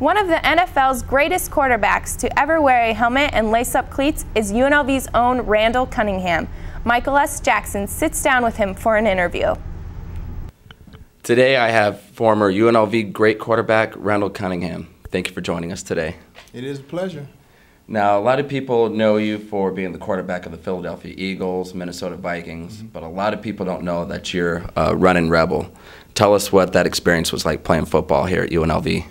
One of the NFL's greatest quarterbacks to ever wear a helmet and lace-up cleats is UNLV's own Randall Cunningham. Michael S. Jackson sits down with him for an interview. Today I have former UNLV great quarterback Randall Cunningham. Thank you for joining us today. It is a pleasure. Now, a lot of people know you for being the quarterback of the Philadelphia Eagles, Minnesota Vikings, but a lot of people don't know that you're a running rebel. Tell us what that experience was like playing football here at UNLV.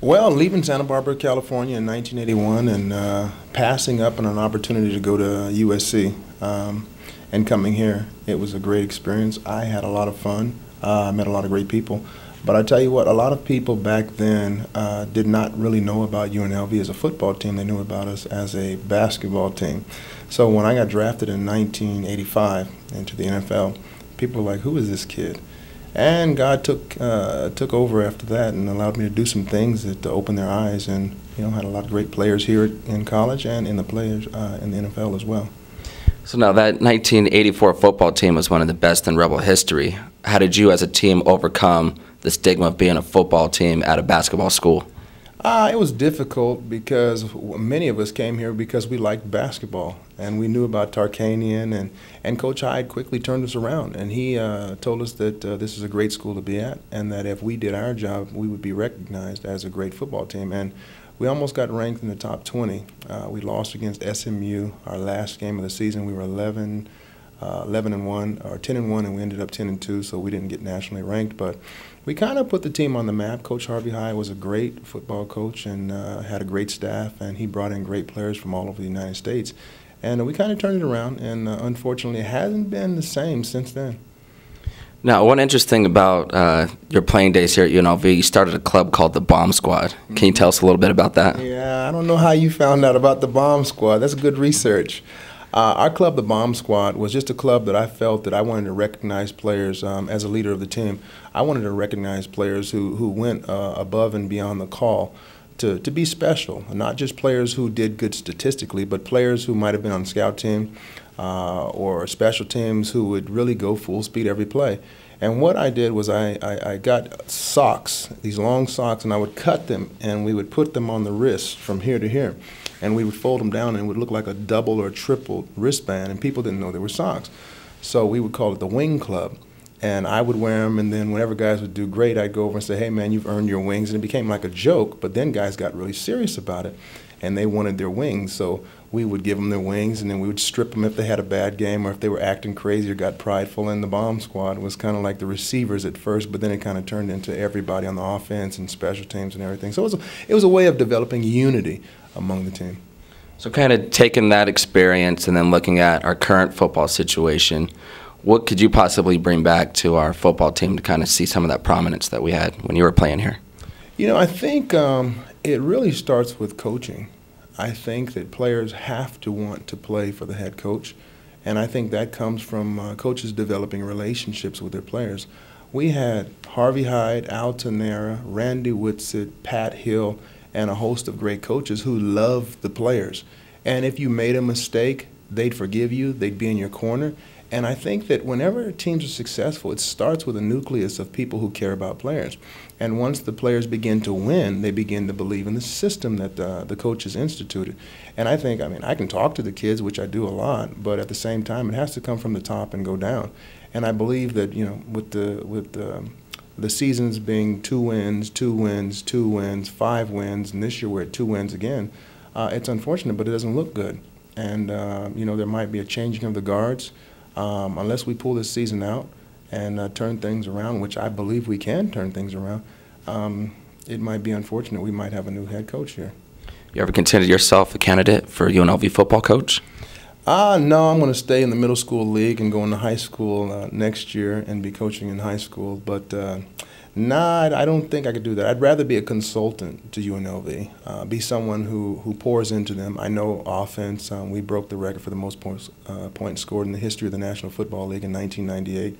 Well, leaving Santa Barbara, California in 1981 and passing up on an opportunity to go to USC and coming here, it was a great experience. I had a lot of fun. I met a lot of great people. But I tell you what, a lot of people back then did not really know about UNLV as a football team. They knew about us as a basketball team. So when I got drafted in 1985 into the NFL, people were like, who is this kid? And God took over after that and allowed me to do some things that opened their eyes, and had a lot of great players here in college and in the players in the NFL as well. So now that 1984 football team was one of the best in Rebel history. How did you as a team overcome the stigma of being a football team at a basketball school? It was difficult because many of us came here because we liked basketball and we knew about Tarkanian, and Coach Hyde quickly turned us around, and he told us that this is a great school to be at and that if we did our job we would be recognized as a great football team. And we almost got ranked in the top 20. We lost against SMU our last game of the season. We were 11-1 or 10-1, and we ended up 10-2, so we didn't get nationally ranked. But we kind of put the team on the map. Coach Harvey Hyde was a great football coach and had a great staff, and he brought in great players from all over the United States. And we kind of turned it around, and unfortunately it hasn't been the same since then. Now, one interesting about your playing days here at UNLV, you started a club called the Bomb Squad. Can you tell us a little bit about that? Yeah, I don't know how you found out about the Bomb Squad. That's good research. Our club, the Bomb Squad, was just a club that I felt that I wanted to recognize players as a leader of the team. I wanted to recognize players who went above and beyond the call to be special, not just players who did good statistically, but players who might have been on the scout team or special teams who would really go full speed every play. And what I did was I got socks, these long socks, and I would cut them and we would put them on the wrist from here to here. And we would fold them down and it would look like a double or triple wristband, and people didn't know they were socks. So we would call it the Wing Club. And I would wear them, and then whenever guys would do great, I'd go over and say, hey man, you've earned your wings. And it became like a joke, but then guys got really serious about it and they wanted their wings. So we would give them their wings, and then we would strip them if they had a bad game or if they were acting crazy or got prideful. And the Bomb Squad was kind of like the receivers at first, but then it kind of turned into everybody on the offense and special teams and everything. So it was a way of developing unity among the team. So kind of taking that experience and then looking at our current football situation, what could you possibly bring back to our football team to kind of see some of that prominence that we had when you were playing here? I think it really starts with coaching. I think that players have to want to play for the head coach, and I think that comes from coaches developing relationships with their players. We had Harvey Hyde, Al Tanera, Randy Whitsitt, Pat Hill, and a host of great coaches who loved the players. And if you made a mistake, they'd forgive you, they'd be in your corner. And I think that whenever teams are successful, it starts with a nucleus of people who care about players. And once the players begin to win, they begin to believe in the system that the coaches instituted. And I think, I can talk to the kids, which I do a lot, but at the same time, it has to come from the top and go down. And I believe that, with the seasons being 2 wins, 2 wins, 2 wins, 5 wins, and this year we're at 2 wins again, it's unfortunate, but it doesn't look good. And, there might be a changing of the guards. Unless we pull this season out and turn things around, which I believe we can turn things around, it might be unfortunate. We might have a new head coach here. You ever considered yourself a candidate for UNLV football coach? No, I'm going to stay in the middle school league and go into high school next year and be coaching in high school. But nah, I don't think I could do that. I'd rather be a consultant to UNLV, be someone who pours into them. I know offense. We broke the record for the most points scored in the history of the National Football League in 1998.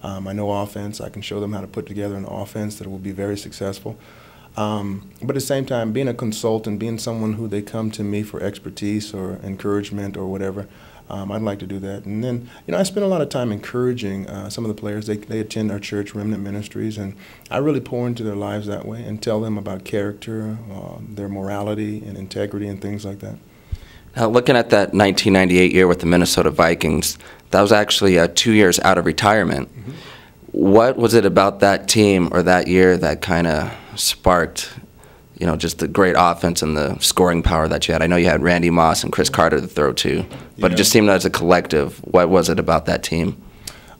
I know offense. I can show them how to put together an offense that will be very successful. But at the same time, being a consultant, being someone who they come to me for expertise or encouragement or whatever, I'd like to do that. And then, I spend a lot of time encouraging some of the players. They attend our church, Remnant Ministries, and I really pour into their lives that way and tell them about character, their morality and integrity and things like that. Now, looking at that 1998 year with the Minnesota Vikings, that was actually 2 years out of retirement. Mm-hmm. What was it about that team or that year that kind of sparked, just the great offense and the scoring power that you had? I know you had Randy Moss and Chris Carter to throw to, but It just seemed as a collective. What was it about that team?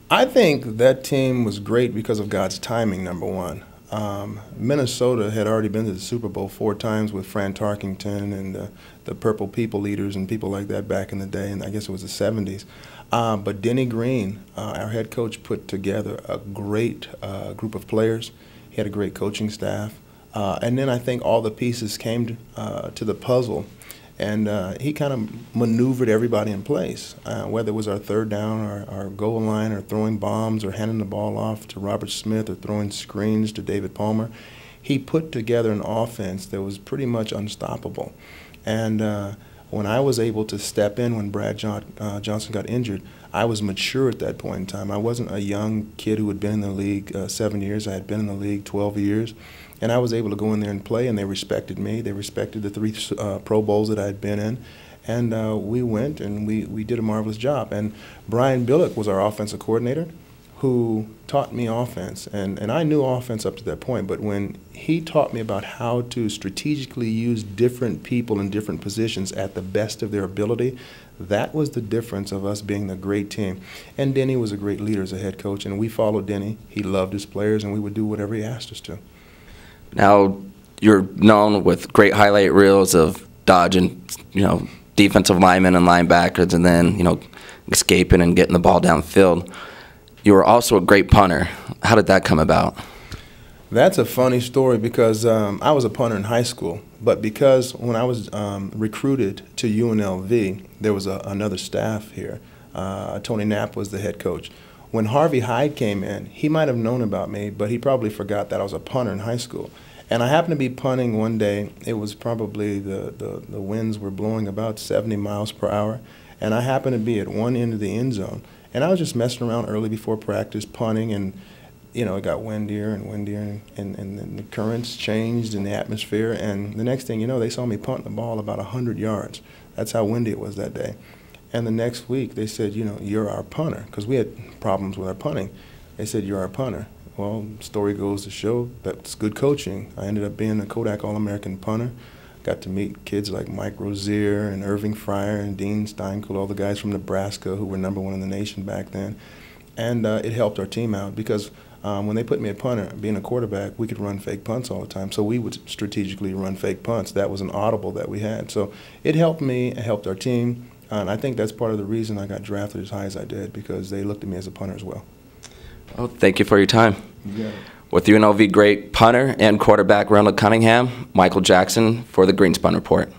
I think that team was great because of God's timing, number one. Minnesota had already been to the Super Bowl 4 times with Fran Tarkington and the Purple People leaders and people like that back in the day, and I guess it was the 70s. But Denny Green, our head coach, put together a great group of players. He had a great coaching staff. And then I think all the pieces came to the puzzle, and he kind of maneuvered everybody in place, whether it was our third down, our goal line, or throwing bombs, or handing the ball off to Robert Smith, or throwing screens to David Palmer. He put together an offense that was pretty much unstoppable. And when I was able to step in when Brad Johnson got injured, I was mature at that point in time. I wasn't a young kid who had been in the league 7 years. I had been in the league 12 years. And I was able to go in there and play, and they respected me. They respected the 3 Pro Bowls that I had been in. And we went, and we did a marvelous job. And Brian Billick was our offensive coordinator, who taught me offense. And I knew offense up to that point, but when he taught me about how to strategically use different people in different positions at the best of their ability, that was the difference of us being a great team. And Denny was a great leader as a head coach, and we followed Denny. He loved his players, and we would do whatever he asked us to. Now, you're known with great highlight reels of dodging, defensive linemen and linebackers, and then, escaping and getting the ball downfield. You were also a great punter. How did that come about? That's a funny story because I was a punter in high school, but because when I was recruited to UNLV, there was another staff here. Tony Knapp was the head coach. When Harvey Hyde came in, he might have known about me, but he probably forgot that I was a punter in high school. And I happened to be punting one day. It was probably the winds were blowing about 70 miles per hour, and I happened to be at one end of the end zone. And I was just messing around early before practice, punting, and it got windier and windier, and the currents changed in the atmosphere. And the next thing you know, they saw me punting the ball about 100 yards. That's how windy it was that day. And the next week, they said, you're our punter, because we had problems with our punting. They said, you're our punter. Well, the story goes to show that's good coaching. I ended up being a Kodak All-American punter. Got to meet kids like Mike Rozier and Irving Fryer and Dean Steinkuhl, all the guys from Nebraska who were #1 in the nation back then. And it helped our team out because when they put me at punter, being a quarterback, we could run fake punts all the time. So we would strategically run fake punts. That was an audible that we had. So it helped me, it helped our team. And I think that's part of the reason I got drafted as high as I did, because they looked at me as a punter as well. Well, thank you for your time. You got it. With UNLV great punter and quarterback Ronald Cunningham, Michael Jackson for the Greenspun Report.